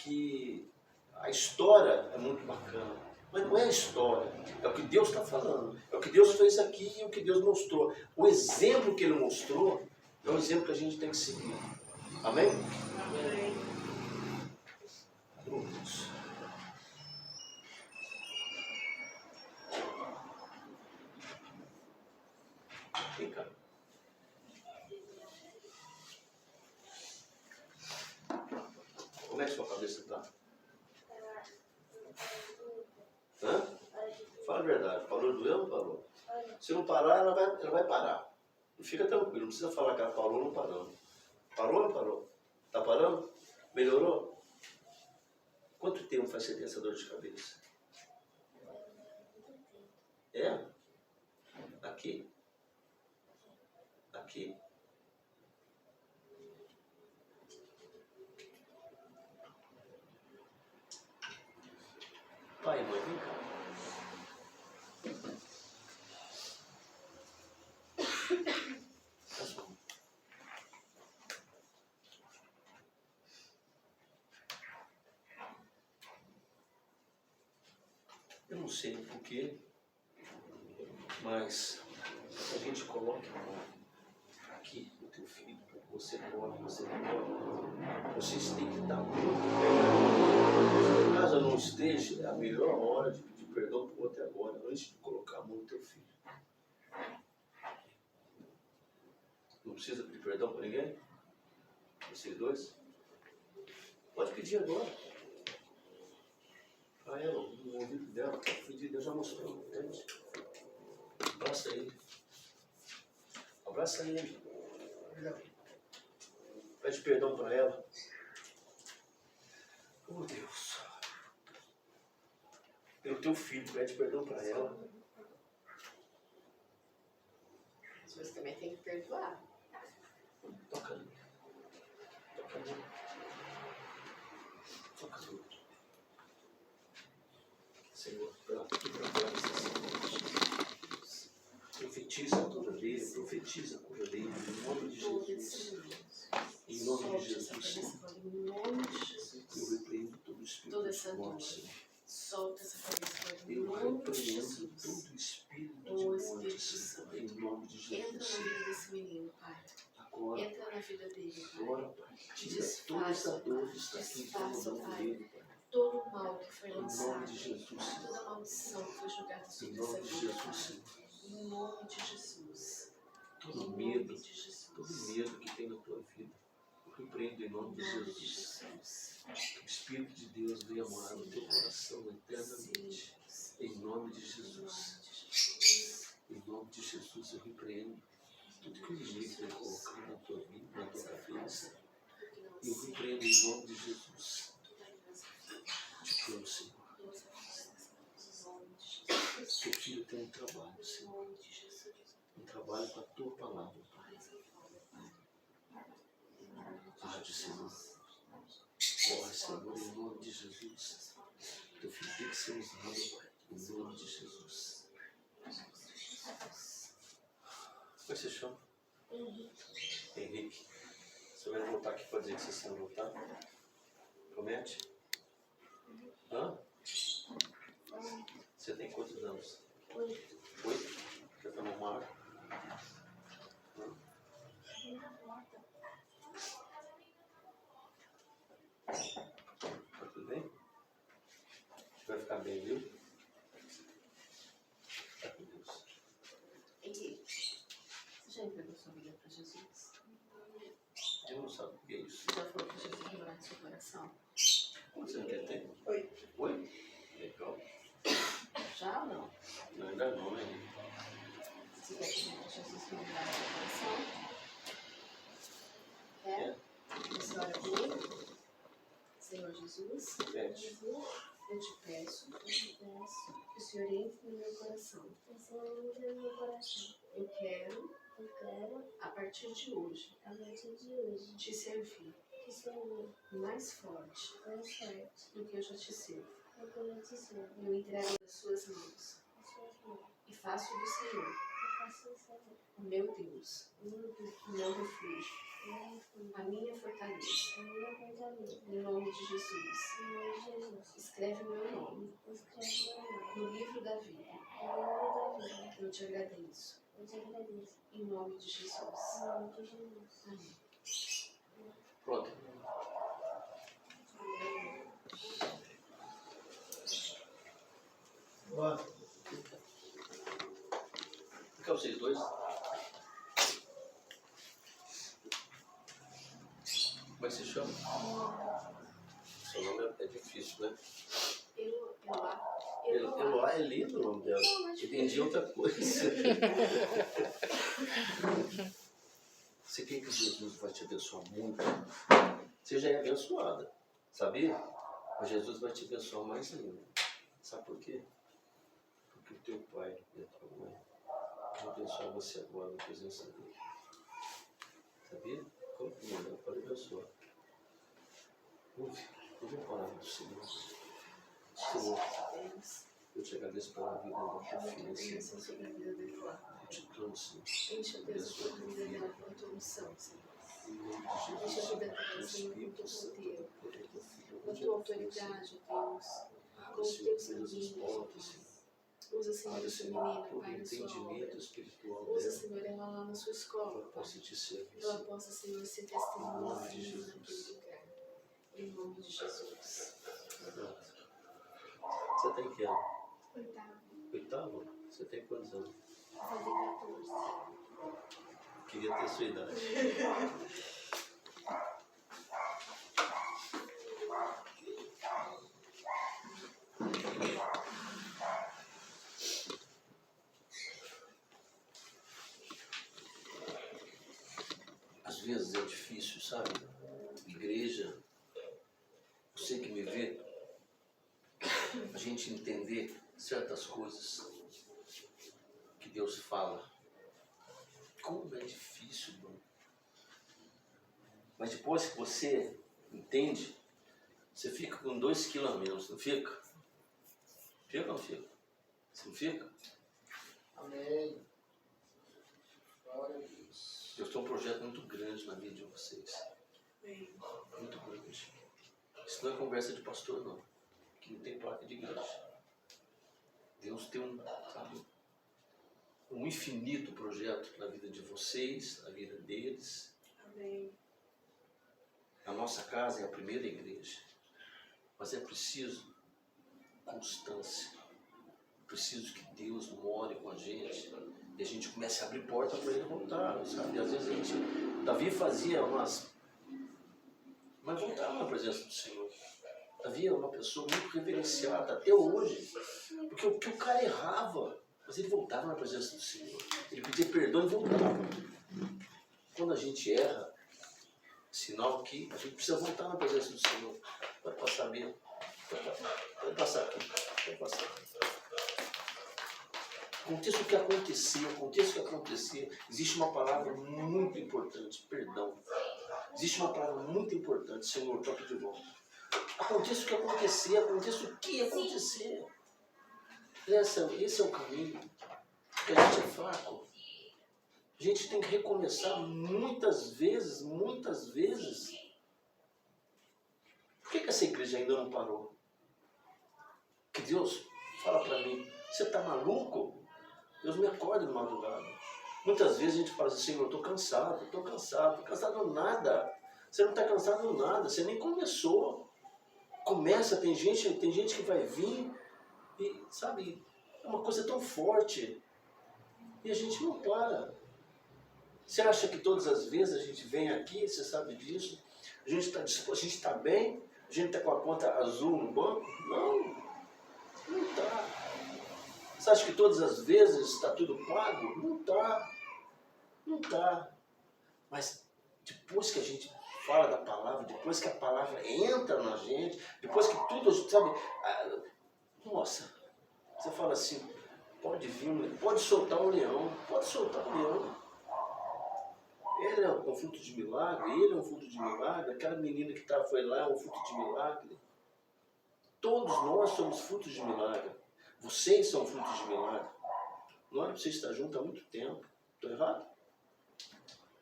que a história é muito bacana. Mas não é a história, é o que Deus está falando, é o que Deus fez aqui e o que Deus mostrou. O exemplo que Ele mostrou é o exemplo que a gente tem que seguir. Amém? Amém. Vem cá. Como é que sua cabeça está? Hã? Fala a verdade. Parou de doer ou não parou? Se não parar, ela vai parar. E fica tranquilo, não precisa falar que ela parou ou não parou. Parou ou não parou? Tá parando? Melhorou? Quanto tempo faz você ter essa dor de cabeça? É? Aqui? Aqui? Pai e mãe, vem cá. Eu não sei porquê, mas a gente coloca a mão aqui no teu filho, para que você pode, você não pode. Vocês têm que estar muito perto. Caso eu não esteja, é a melhor hora de pedir perdão para o outro agora, antes de colocar a mão no teu filho. Não precisa pedir perdão para ninguém? Vocês dois? Pode pedir agora. Para ela, no ouvido dela, o filho de Deus já mostrou, entende? Abraça ele. Abraça ele. Pede perdão para ela. Oh Deus. Pelo teu filho, pede perdão para ela. Mas você também tem que perdoar. Toca morte, Senhor. Solta essa cabeça agora em Eu nome de repreendo Jesus. todo espírito de Ô morte, Espírito Senhor, Santo, em nome de entra Jesus, na Senhor. vida desse menino, Pai. Agora, Entra na vida dele, Pai. agora, Pai, tira toda essa dor que está aqui incomodando ele, Pai. Todo o mal que foi Em lançado, nome de Jesus, Senhor. toda maldição que foi jogada Em sobre nome essa de vida, Jesus, Pai. Senhor. Em nome de Jesus. Todo Em nome medo, de Jesus. todo medo que tem na tua vida, eu repreendo em nome Em de nome de Jesus. Jesus. Que o Espírito de Deus venha morar no teu coração Sim, eternamente. Jesus. Em nome de Em Jesus. nome de Jesus. Em nome de Jesus eu repreendo tudo que o inimigo tem colocado na tua vida, na tua cabeça. Eu repreendo em nome de Jesus. Te clamo, Senhor. Teu filho tem um trabalho, Senhor. Um trabalho com a tua palavra, Pai. Age, Senhor. Corre, Senhor, em nome de Jesus. Teu filho tem que ser usado, Pai. Em nome de Jesus. Como é que você chama? Henrique. Você vai voltar aqui para dizer que você sabe voltar? Promete? Hã? Você tem quantos anos? 8. 8? Já tomou uma água? Tá tudo bem? Vai ficar bem, viu? Tá com Deus. Henrique, você já entregou sua vida para Jesus? Eu não sabe o que é isso. Você já falou para Jesus morar no seu coração? Quantos anos que tem? 8. 8? Legal. Já ou não? Não, ainda não, né? Você quer pedir para Jesus morar no seu coração? Quer? Você ora comigo? Senhor Jesus, Pede. eu te peço que o Senhor entre no meu coração. Eu quero, a partir de hoje, te servir mais forte do que eu já te sirvo. Eu entrego nas suas mãos e faço do Senhor o meu Deus, o meu refúgio, a minha fortaleza. Em nome de Jesus, escreve meu nome no livro da vida. Eu te agradeço. Em nome de Jesus. Amém. Pronto. Bora. Fica vocês dois. Como é que se chama? Seu nome é difícil, né? Eloá é lindo o nome dela. Entendi outra coisa. Você quer que Jesus vai te abençoar muito? Você já é abençoada, sabia? Mas Jesus vai te abençoar mais ainda. Sabe por quê? Porque o teu pai e a tua mãe vão abençoar você agora na presença dele. Sabia? Como que não? Pode abençoar. Ouve, eu vou falar do Senhor. Senhor, eu te agradeço pela vida da tua filha, Senhor. Eu te clamo, Senhor. Enche a Deus a tua vida dela com a tua unção, Senhor. Enche a vida dela, Senhor, com o teu poder, com a tua autoridade, Deus, com os teus caminhos. Usa, Senhor, esse menino, Pai, na sua obra. Usa, Senhor, ela lá na sua escola, Pai. Ela possa, Senhor, ser testemunha, Senhor, naquele lugar. Em nome de Jesus. Você tem que ano? 8º. 8º? Você tem quantos anos? Vou fazer 14. Queria ter sua idade. Às vezes é difícil, sabe? Igreja, você que me vê, a gente entender certas coisas que Deus fala. Como é difícil, irmão. Mas depois que você entende, você fica com 2 quilos a menos, não fica? Fica ou não fica? Você não fica? Amém. Glória a Deus. Deus tem um projeto muito grande na vida de vocês. Muito grande. Isso não é conversa de pastor, não. que não tem placa de igreja. Deus tem um infinito projeto na vida de vocês, na vida deles. Amém. A nossa casa é a primeira igreja, mas é preciso constância. É preciso que Deus more com a gente e a gente comece a abrir porta para ele voltar, sabe? Às vezes Davi fazia mas voltava na presença do Senhor. Davi é uma pessoa muito reverenciada até hoje, porque o cara errava, mas ele voltava na presença do Senhor. Ele pedia perdão e voltava. Quando a gente erra, sinal que a gente precisa voltar na presença do Senhor. Pode passar bem. Pode passar aqui. Pode passar. Aconteça o que acontecer, existe uma palavra muito importante, perdão. Existe uma palavra muito importante, Senhor, toque de volta. Aconteça o que acontecer. Esse é o caminho. Porque a gente é fraco. A gente tem que recomeçar muitas vezes. Por que essa igreja ainda não parou? Que Deus fala para mim, você está maluco? Deus me acorda de madrugada. Muitas vezes a gente fala assim, Senhor, eu estou cansado nada. Você não está cansado nada, você nem começou. Começa, tem gente que vai vir e, sabe, é uma coisa tão forte. E a gente não para. Você acha que todas as vezes a gente vem aqui, você sabe disso? A gente está disposto, a gente está bem? A gente está com a conta azul no banco? Não está. Você acha que todas as vezes está tudo pago? Não está. Mas depois que a gente fala da palavra, depois que a palavra entra na gente, depois que tudo, sabe, nossa, você fala assim, pode vir, pode soltar um leão. Ele é um fruto de milagre, aquela menina que foi lá é um fruto de milagre. Todos nós somos frutos de milagre. Vocês são frutos de milagre. Não era para você estar junto há muito tempo. Estou errado?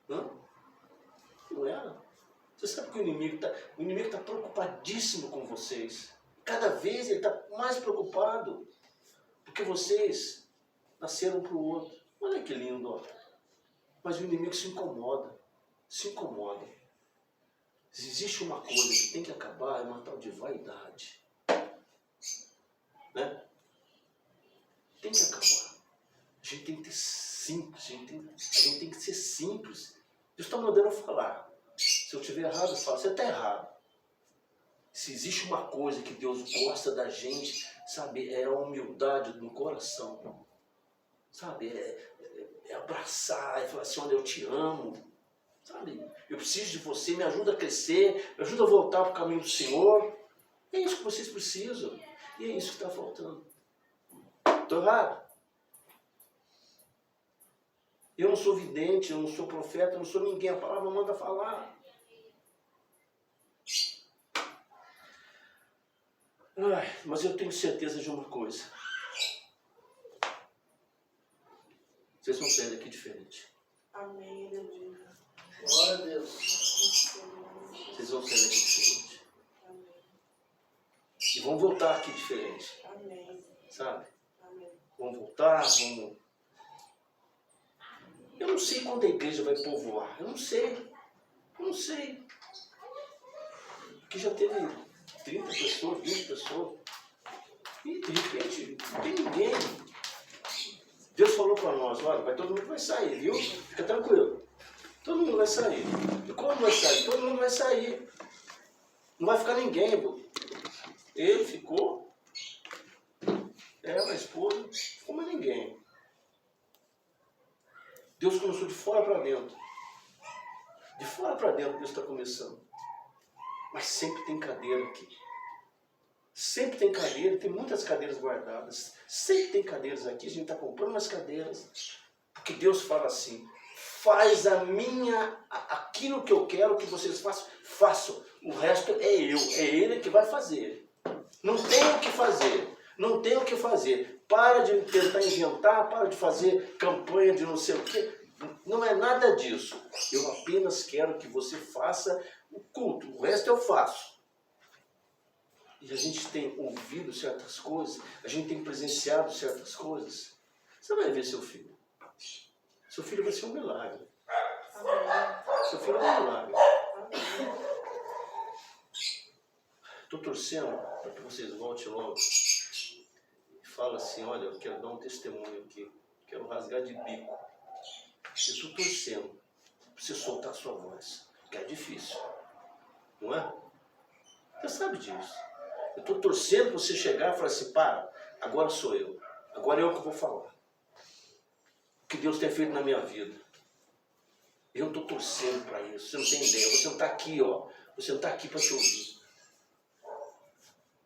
Não era. Você sabe que o inimigo está preocupadíssimo com vocês. Cada vez ele está mais preocupado. Porque vocês nasceram para o outro. Olha que lindo, ó. Mas o inimigo se incomoda. Se existe uma coisa que tem que acabar, é uma tal de vaidade. Né? Tem que acabar. A gente tem que ser simples. A gente tem que ser simples. Deus está mandando eu falar. Se eu estiver errado, eu falo, você está errado. Se existe uma coisa que Deus gosta da gente, sabe, é a humildade no coração. Sabe, é abraçar, é falar assim, olha, eu te amo. Sabe, eu preciso de você, me ajuda a crescer, me ajuda a voltar para o caminho do Senhor. É isso que vocês precisam. E é isso que está faltando. Estou errado? Eu não sou vidente, eu não sou profeta, eu não sou ninguém. A palavra manda falar. Mas eu tenho certeza de uma coisa. Vocês vão sair daqui diferente. Amém, aleluia. Glória a Deus. Vocês vão sair daqui diferente. Amém. E vão voltar aqui diferente. Amém. Sabe? Amém. Vão voltar, Eu não sei quando a igreja vai povoar. Eu não sei. Porque já teve 30 pessoas, 20 pessoas. E de repente não tem ninguém. Deus falou para nós, olha, todo mundo vai sair, viu? Fica tranquilo. Todo mundo vai sair. E como vai sair? Todo mundo vai sair. Não vai ficar ninguém, pô. Ele ficou. Ela, a esposa, não ficou mais ninguém. Deus começou de fora para dentro. De fora para dentro Deus está começando. Mas sempre tem cadeira aqui. Sempre tem cadeira, tem muitas cadeiras guardadas. Sempre tem cadeiras aqui, a gente está comprando umas cadeiras. Porque Deus fala assim, faz aquilo que eu quero que vocês façam. O resto é Ele que vai fazer. Não tem o que fazer. Para de tentar inventar, para de fazer campanha de não sei o quê. Não é nada disso. Eu apenas quero que você faça o culto. O resto eu faço. e a gente tem ouvido certas coisas, a gente tem presenciado certas coisas, você vai ver seu filho. Seu filho vai ser um milagre. Amém. Seu filho é um milagre. Amém. Estou torcendo para que vocês voltem logo e falem assim, olha, eu quero dar um testemunho aqui, quero rasgar de bico. Eu estou torcendo para você soltar a sua voz, que é difícil, não é? Você sabe disso. Eu estou torcendo para você chegar e falar assim, para, agora sou eu, agora é eu que vou falar. O que Deus tem feito na minha vida. Eu estou torcendo para isso, você não tem ideia, você não está aqui, ó, você não está aqui para te ouvir.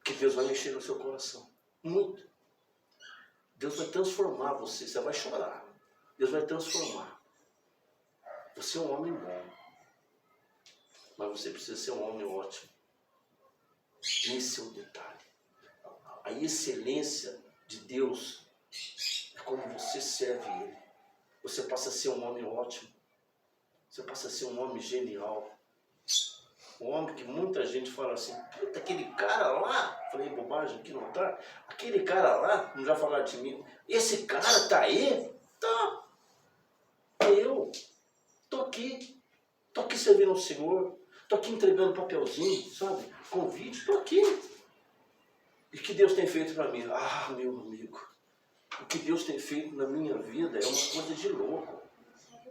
Que Deus vai mexer no seu coração. Muito. Deus vai transformar você. Você vai chorar. Deus vai transformar. Você é um homem bom. Mas você precisa ser um homem ótimo. Esse é o detalhe. A excelência de Deus é como você serve Ele. Você passa a ser um homem ótimo. Você passa a ser um homem genial. Um homem que muita gente fala assim, puta, aquele cara lá, falei bobagem aqui não tá, aquele cara lá, não já falaram de mim, esse cara tá aí? Tá. Eu tô aqui servindo ao Senhor, tô aqui entregando papelzinho, sabe, convite, tô aqui. E o que Deus tem feito para mim? Ah, meu amigo, o que Deus tem feito na minha vida é uma coisa de louco,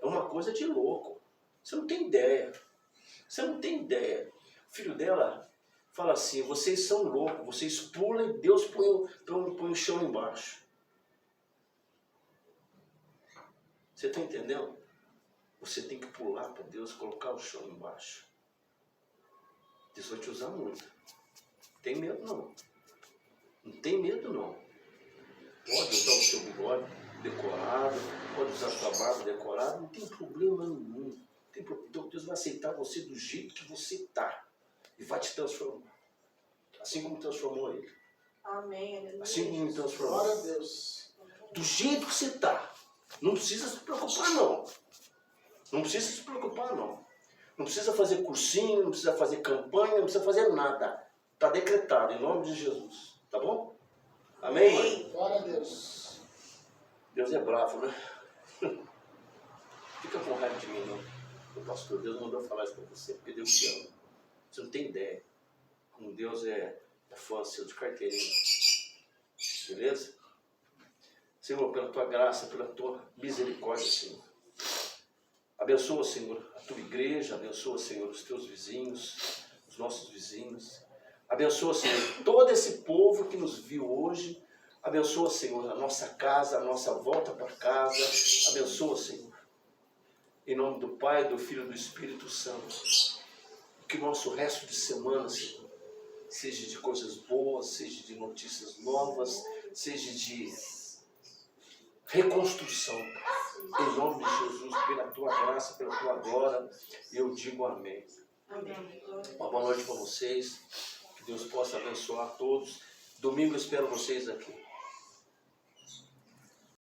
é uma coisa de louco, você não tem ideia. Você não tem ideia. O filho dela fala assim, vocês são loucos, vocês pulam e Deus põe o chão embaixo. Você está entendendo? Você tem que pular para Deus, colocar o chão embaixo. Deus vai te usar muito. Não tem medo não. Não tem medo não. Pode usar o seu bigode decorado, pode usar a sua barba decorada, não tem problema nenhum. Então Deus vai aceitar você do jeito que você está e vai te transformar. Assim como transformou ele. Amém. Assim como me transformou. Glória a Deus. Do jeito que você está. Não precisa se preocupar não. Não precisa se preocupar não. Não precisa fazer cursinho, não precisa fazer campanha, não precisa fazer nada. Está decretado em nome de Jesus. Tá bom? Amém, mãe? Glória a Deus. Deus é bravo, né? Fica com raiva de mim não. O pastor, Deus mandou falar isso para você, porque Deus te ama. Você não tem ideia como Deus é fã seu de carteirinha. Beleza? Senhor, pela tua graça, pela tua misericórdia, Senhor. Abençoa, Senhor, a tua igreja, abençoa, Senhor, os teus vizinhos, os nossos vizinhos. Abençoa, Senhor, todo esse povo que nos viu hoje. Abençoa, Senhor, a nossa casa, a nossa volta para casa. Abençoa, Senhor. Em nome do Pai, do Filho e do Espírito Santo. Que o nosso resto de semana, Senhor, seja de coisas boas, seja de notícias novas, seja de reconstrução. Em nome de Jesus, pela tua graça, pela tua glória, eu digo amém. Amém. Uma boa noite para vocês. Que Deus possa abençoar todos. Domingo eu espero vocês aqui.